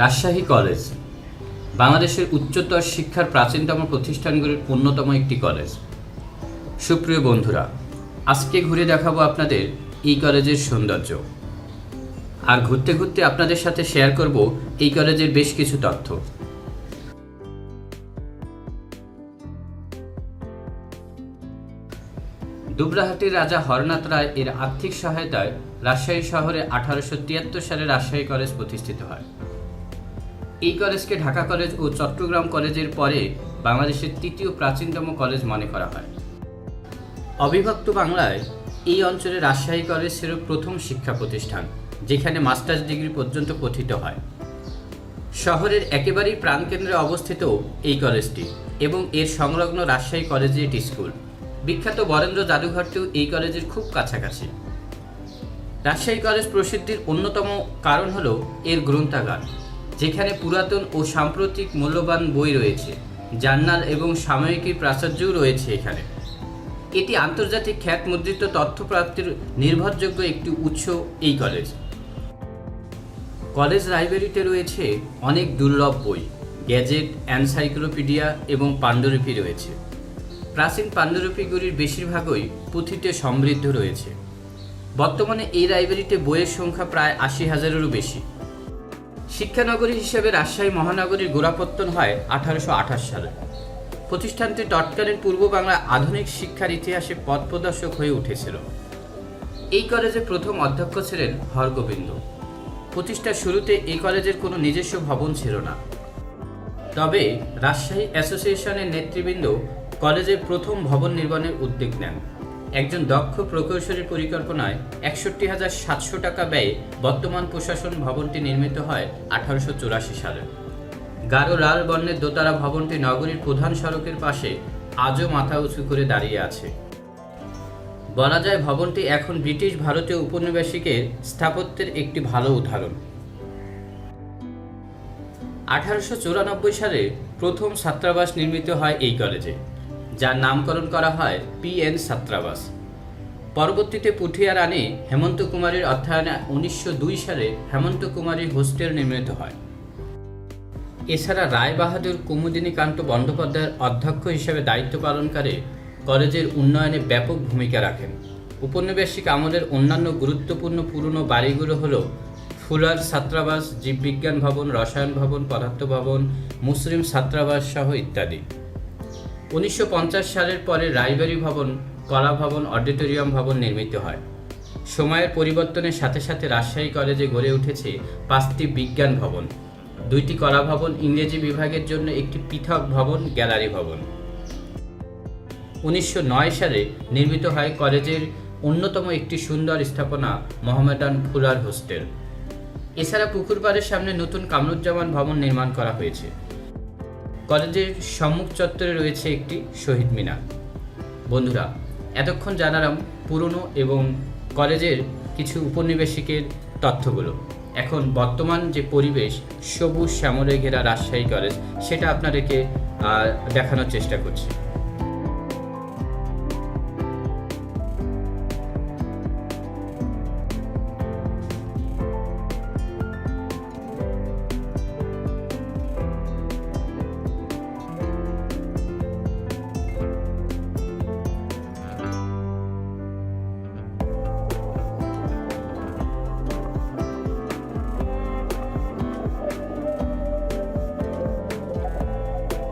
Rajshahi college বাংলাদেশের উচ্চতর শিক্ষার প্রাচীনতম প্রতিষ্ঠানগুলির অন্যতম একটি কলেজ। সুপ্রিয় বন্ধুরা, আজকে ঘুরে দেখাবো আপনাদের এই কলেজের সৌন্দর্য, আর ঘুরতে ঘুরতে আপনাদের সাথে শেয়ার করব এই কলেজের বেশ কিছু তথ্য। দুবরাহাটির রাজা হরনাথ রায় এর আর্থিক সহায়তায় রাজশাহী শহরে 1873 সালে রাজশাহী কলেজ প্রতিষ্ঠিত হয়। এই কলেজকে ঢাকা কলেজ ও চট্টগ্রাম কলেজের পরে বাংলাদেশের তৃতীয় প্রাচীনতম কলেজ মনে করা হয়। অবিভক্ত বাংলায় এই অঞ্চলে রাজশাহী কলেজ ছিল প্রথম শিক্ষা প্রতিষ্ঠান, যেখানে মাস্টার্স ডিগ্রি পর্যন্ত পঠিত হয়। শহরের একেবারেই প্রাণকেন্দ্রে অবস্থিত এই কলেজটি এবং এর সংলগ্ন রাজশাহী কলেজিয়েট স্কুল, বিখ্যাত বরেন্দ্র জাদুঘরটিও এই কলেজের খুব কাছাকাছি। রাজশাহী কলেজ প্রসিদ্ধির অন্যতম কারণ হল এর গ্রন্থাগার, যেখানে পুরাতন ও সাম্প্রতিক মূল্যবান বই রয়েছে, জার্নাল এবং সাময়িকীর প্রাচুর্যও রয়েছে এখানে। এটি আন্তর্জাতিক খ্যাত মুদ্রিত তথ্য প্রাপ্তির নির্ভরযোগ্য একটি উৎস এই কলেজ। কলেজ লাইব্রেরিতে রয়েছে অনেক দুর্লভ বই, গ্যাজেট, এনসাইক্লোপিডিয়া এবং পাণ্ডুলিপি রয়েছে। প্রাচীন পাণ্ডুলিপিগুলির বেশিরভাগই পুঁথিতে সমৃদ্ধ রয়েছে। বর্তমানে এই লাইব্রেরিতে বইয়ের সংখ্যা প্রায় 80,000-এরও বেশি। শিক্ষানগরী হিসেবে রাজশাহী মহানগরীর গোড়াপত্তন হয় 1828 সালে। প্রতিষ্ঠানটি তৎকালীন পূর্ব বাংলার আধুনিক শিক্ষার ইতিহাসে পথপ্রদর্শক হয়ে উঠেছিল। এই কলেজের প্রথম অধ্যক্ষ ছিলেন হরগোবিন্দ। প্রতিষ্ঠার শুরুতে এই কলেজের কোনো নিজস্ব ভবন ছিল না, তবে রাজশাহী অ্যাসোসিয়েশনের নেতৃবৃন্দ কলেজের প্রথম ভবন নির্মাণের উদ্যোগ নেন। একজন দক্ষ প্রকৌশলীর পরিকল্পনায় 61,700 টাকা ব্যয়ে বর্তমান প্রশাসন ভবনটি নির্মিত হয় 1884 সালে। গাঢ় লাল বর্ণের দোতলা ভবনটি নগরীর প্রধান সড়কের পাশে আজও মাথা উঁচু করে দাঁড়িয়ে আছে। বলা যায় ভবনটি এখন ব্রিটিশ ভারতীয় উপনিবেশিকের স্থাপত্যের একটি ভালো উদাহরণ। 1894 সালে প্রথম ছাত্রাবাস নির্মিত হয় এই কলেজে, যার নামকরণ করা হয় PN ছাত্রাবাস। পরবর্তীতে পুঠিয়া রানী হেমন্ত কুমারীর অর্থায়নে 1902 সালে হেমন্ত কুমারী হোস্টেল নির্মিত হয়। এছাড়া রায় বাহাদুর কুমুদিনীকান্ত বন্দ্যোপাধ্যায়ের অধ্যক্ষ হিসেবে দায়িত্ব পালনকারী কলেজের উন্নয়নে ব্যাপক ভূমিকা রাখেন। উপনিবেশিক আমলের অন্যান্য গুরুত্বপূর্ণ পুরনো বাড়িগুলো হল ফুলার ছাত্রাবাস, জীববিজ্ঞান ভবন, রসায়ন ভবন, পদার্থ ভবন, মুসলিম ছাত্রাবাস সহ ইত্যাদি। 1950 সালের পরে রায়বাড়ী ভবন, কলা ভবন, অডিটোরিয়াম ভবন নির্মিত হয়। সময়ের পরিবর্তনের সাথে সাথে রাজশাহী কলেজে গড়ে উঠেছে 5টি বিজ্ঞান ভবন, 2টি কলা ভবন, ইংরেজি বিভাগের জন্য একটি পৃথক ভবন, গ্যালারি ভবন। 1909 সালে নির্মিত হয় কলেজের অন্যতম একটি সুন্দর স্থাপনা মোহামেডান ফুলার হোস্টেল। এছাড়া পুকুরপাড়ের সামনে নতুন কামরুজ্জামান ভবন নির্মাণ করা হয়েছে। কলেজের সম্মুখ চত্বরে রয়েছে একটি শহীদ মিনার। বন্ধুরা, এতক্ষণ জানালাম পুরনো এবং কলেজের কিছু উপনিবেশিকের তথ্যগুলো। এখন বর্তমান যে পরিবেশ, সবুজ শ্যামলে ঘেরা রাজশাহী কলেজ, সেটা আপনাদেরকে দেখানোর চেষ্টা করছি।